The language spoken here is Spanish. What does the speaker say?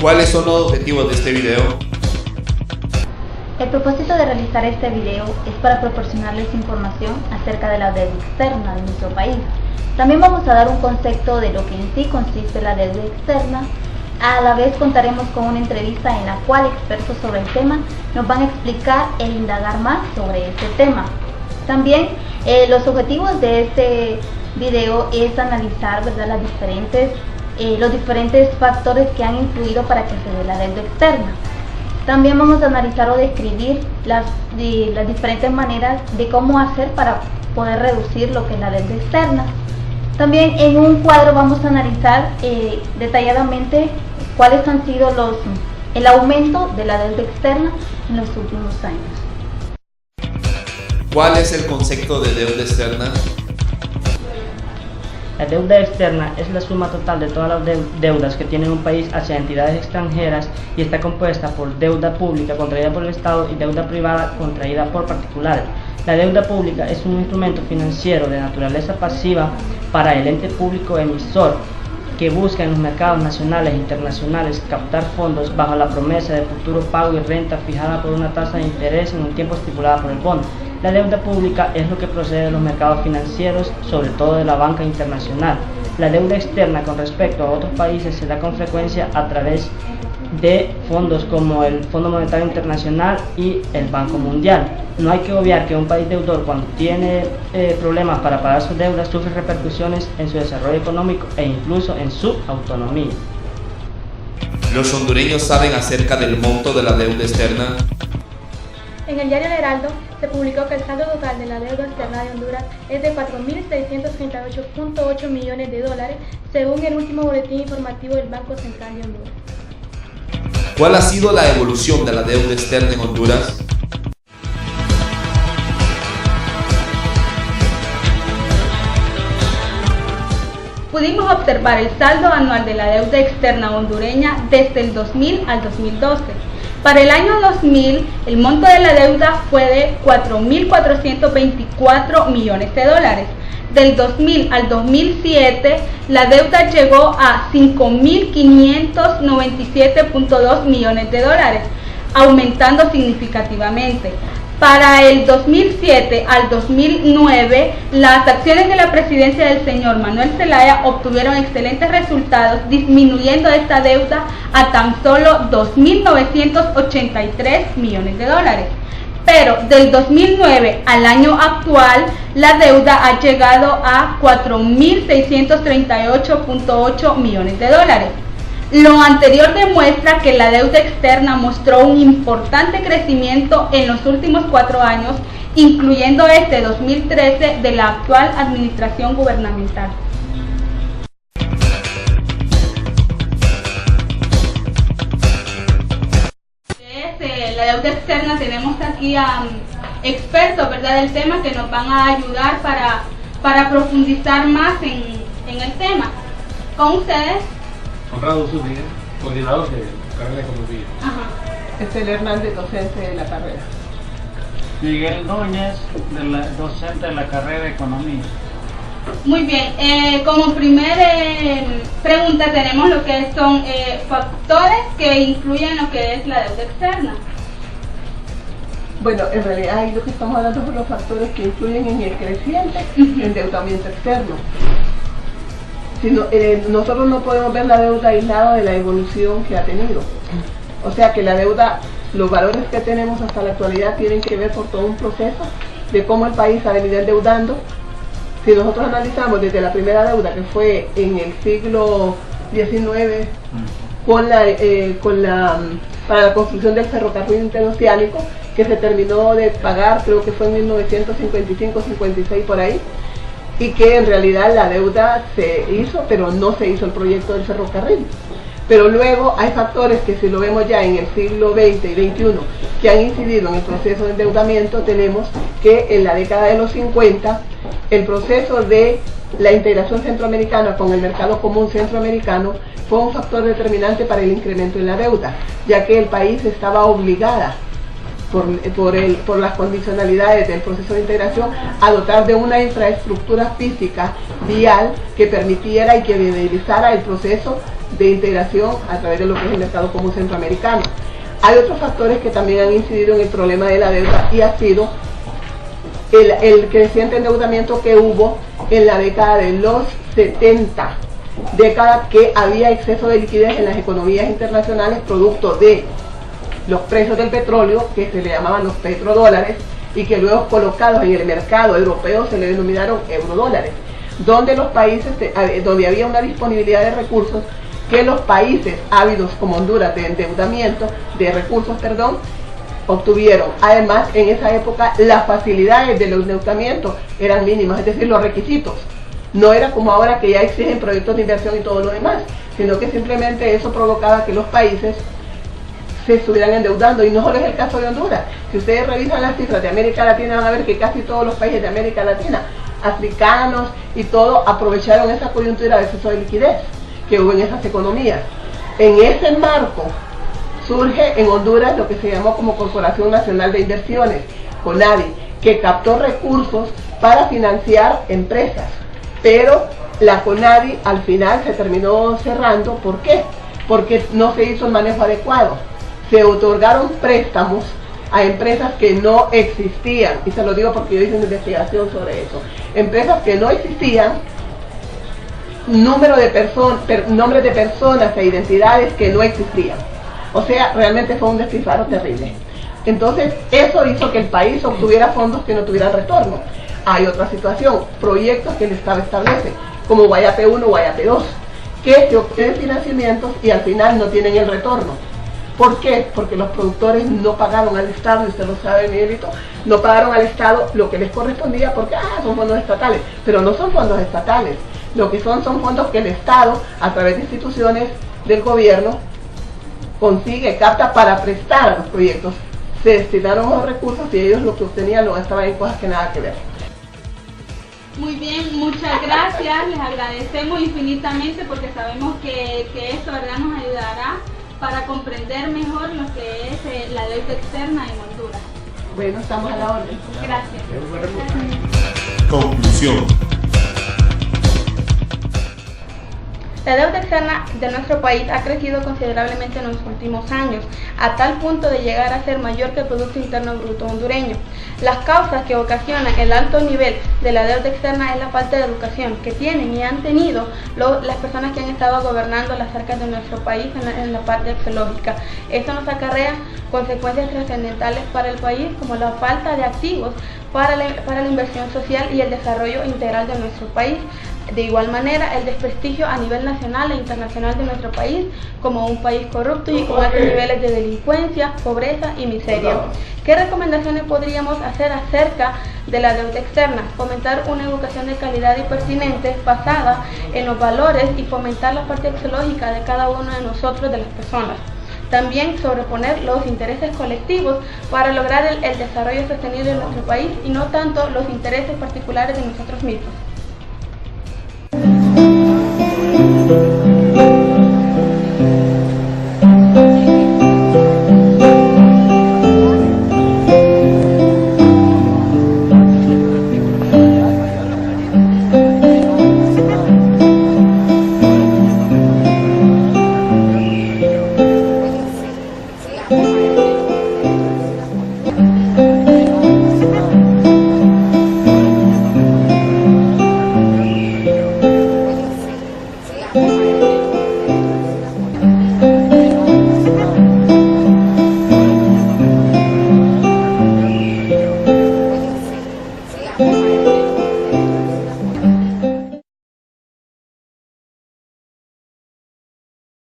¿Cuáles son los objetivos de este video? El propósito de realizar este video es para proporcionarles información acerca de la deuda externa de nuestro país. También vamos a dar un concepto de lo que en sí consiste la deuda externa. A la vez contaremos con una entrevista en la cual expertos sobre el tema nos van a explicar e indagar más sobre este tema. También los objetivos de este video es analizar, ¿verdad?, los diferentes factores que han influido para que se dé la deuda externa. También vamos a analizar o describir las diferentes maneras de cómo hacer para poder reducir lo que es la deuda externa. También en un cuadro vamos a analizar detalladamente cuáles han sido el aumento de la deuda externa en los últimos años. ¿Cuál es el concepto de deuda externa? La deuda externa es la suma total de todas las deudas que tiene un país hacia entidades extranjeras y está compuesta por deuda pública contraída por el Estado y deuda privada contraída por particulares. La deuda pública es un instrumento financiero de naturaleza pasiva para el ente público emisor que busca en los mercados nacionales e internacionales captar fondos bajo la promesa de futuro pago y renta fijada por una tasa de interés en un tiempo estipulado por el bono. La deuda pública es lo que procede de los mercados financieros, sobre todo de la banca internacional. La deuda externa con respecto a otros países se da con frecuencia a través de fondos como el Fondo Monetario Internacional y el Banco Mundial. No hay que obviar que un país deudor, cuando tiene problemas para pagar sus deudas, sufre repercusiones en su desarrollo económico e incluso en su autonomía. ¿Los hondureños saben acerca del monto de la deuda externa? En el diario El Heraldo se publicó que el saldo total de la deuda externa de Honduras es de 4.638.8 millones de dólares, según el último boletín informativo del Banco Central de Honduras. ¿Cuál ha sido la evolución de la deuda externa en Honduras? Pudimos observar el saldo anual de la deuda externa hondureña desde el 2000 al 2012. Para el año 2000, el monto de la deuda fue de 4.424 millones de dólares. Del 2000 al 2007, la deuda llegó a 5.597.2 millones de dólares, aumentando significativamente. Para el 2007 al 2009, las acciones de la presidencia del señor Manuel Zelaya obtuvieron excelentes resultados, disminuyendo esta deuda a tan solo 2.983 millones de dólares. Pero del 2009 al año actual, la deuda ha llegado a 4.638.8 millones de dólares. Lo anterior demuestra que la deuda externa mostró un importante crecimiento en los últimos 4 años, incluyendo este 2013 de la actual administración gubernamental. La deuda externa, tenemos aquí a expertos, ¿verdad?, del tema que nos van a ayudar para profundizar más en el tema. Con ustedes, Conrado Zúñiga, coordinador de carrera de Economía. Estel Hernández, docente de la carrera. Miguel Núñez, docente de la carrera de Economía. Muy bien, como primera pregunta tenemos lo que son factores que influyen en lo que es la deuda externa. Bueno, en realidad ahí lo que estamos hablando son los factores que influyen en el creciente endeudamiento externo. Nosotros no podemos ver la deuda aislada de la evolución que ha tenido. O sea que la deuda, los valores que tenemos hasta la actualidad tienen que ver por todo un proceso de cómo el país ha venido endeudando. Si nosotros analizamos desde la primera deuda, que fue en el siglo XIX, para la construcción del ferrocarril interoceánico, que se terminó de pagar, creo que fue en 1955-56 por ahí, y que en realidad la deuda se hizo, pero no se hizo el proyecto del ferrocarril. Pero luego hay factores que, si lo vemos ya en el siglo XX y XXI, que han incidido en el proceso de endeudamiento. Tenemos que en la década de los 50, el proceso de la integración centroamericana con el mercado común centroamericano fue un factor determinante para el incremento en la deuda, ya que el país estaba obligada por las condicionalidades del proceso de integración a dotar de una infraestructura física vial que permitiera y que viabilizara el proceso de integración a través de lo que es el mercado común centroamericano. Hay otros factores que también han incidido en el problema de la deuda y ha sido el creciente endeudamiento que hubo en la década de los 70, década que había exceso de liquidez en las economías internacionales producto de los precios del petróleo, que se le llamaban los petrodólares, y que luego colocados en el mercado europeo se le denominaron eurodólares, donde los países, donde había una disponibilidad de recursos que los países ávidos como Honduras de endeudamiento, de recursos, perdón, obtuvieron. Además, en esa época las facilidades del endeudamiento eran mínimas, es decir, los requisitos. No era como ahora que ya exigen proyectos de inversión y todo lo demás, sino que simplemente eso provocaba que los países se estuvieran endeudando, y no solo es el caso de Honduras. Si ustedes revisan las cifras de América Latina van a ver que casi todos los países de América Latina, africanos y todo, aprovecharon esa coyuntura de exceso de liquidez que hubo en esas economías. En ese marco surge en Honduras lo que se llamó como Corporación Nacional de Inversiones, CONADI, que captó recursos para financiar empresas, pero la CONADI al final se terminó cerrando. ¿Por qué? Porque no se hizo el manejo adecuado. Se otorgaron préstamos a empresas que no existían, y se lo digo porque yo hice una investigación sobre eso. Empresas que no existían, nombres de personas e identidades que no existían. O sea, realmente fue un despilfarro terrible. Entonces, eso hizo que el país obtuviera fondos que no tuvieran retorno. Hay otra situación, proyectos que el Estado establece, como Guayape 1, Guayape 2, que se obtienen financiamientos y al final no tienen el retorno. ¿Por qué? Porque los productores no pagaron al Estado, y usted lo sabe, Miguelito, no pagaron al Estado lo que les correspondía porque son fondos estatales, pero no son fondos estatales. Lo que son fondos que el Estado, a través de instituciones del gobierno, consigue, capta para prestar a los proyectos. Se destinaron los recursos y ellos lo que obtenían lo gastaban en cosas que nada que ver. Muy bien, muchas gracias, les agradecemos infinitamente porque sabemos que esto, ¿verdad?, nos ayudará para comprender mejor lo que es la deuda externa en Honduras. Bueno, estamos a la orden. Gracias. Conclusión. La deuda externa de nuestro país ha crecido considerablemente en los últimos años, a tal punto de llegar a ser mayor que el Producto Interno Bruto hondureño. Las causas que ocasionan el alto nivel de la deuda externa es la falta de educación que tienen y han tenido las personas que han estado gobernando las arcas de nuestro país en la parte axiológica. Esto nos acarrea consecuencias trascendentales para el país, como la falta de activos para la inversión social y el desarrollo integral de nuestro país. De igual manera, el desprestigio a nivel nacional e internacional de nuestro país como un país corrupto y con altos niveles de delincuencia, pobreza y miseria. ¿Qué recomendaciones podríamos hacer acerca de la deuda externa? Fomentar una educación de calidad y pertinente basada en los valores y fomentar la parte axiológica de cada uno de nosotros, de las personas. También sobreponer los intereses colectivos para lograr el desarrollo sostenible de nuestro país y no tanto los intereses particulares de nosotros mismos.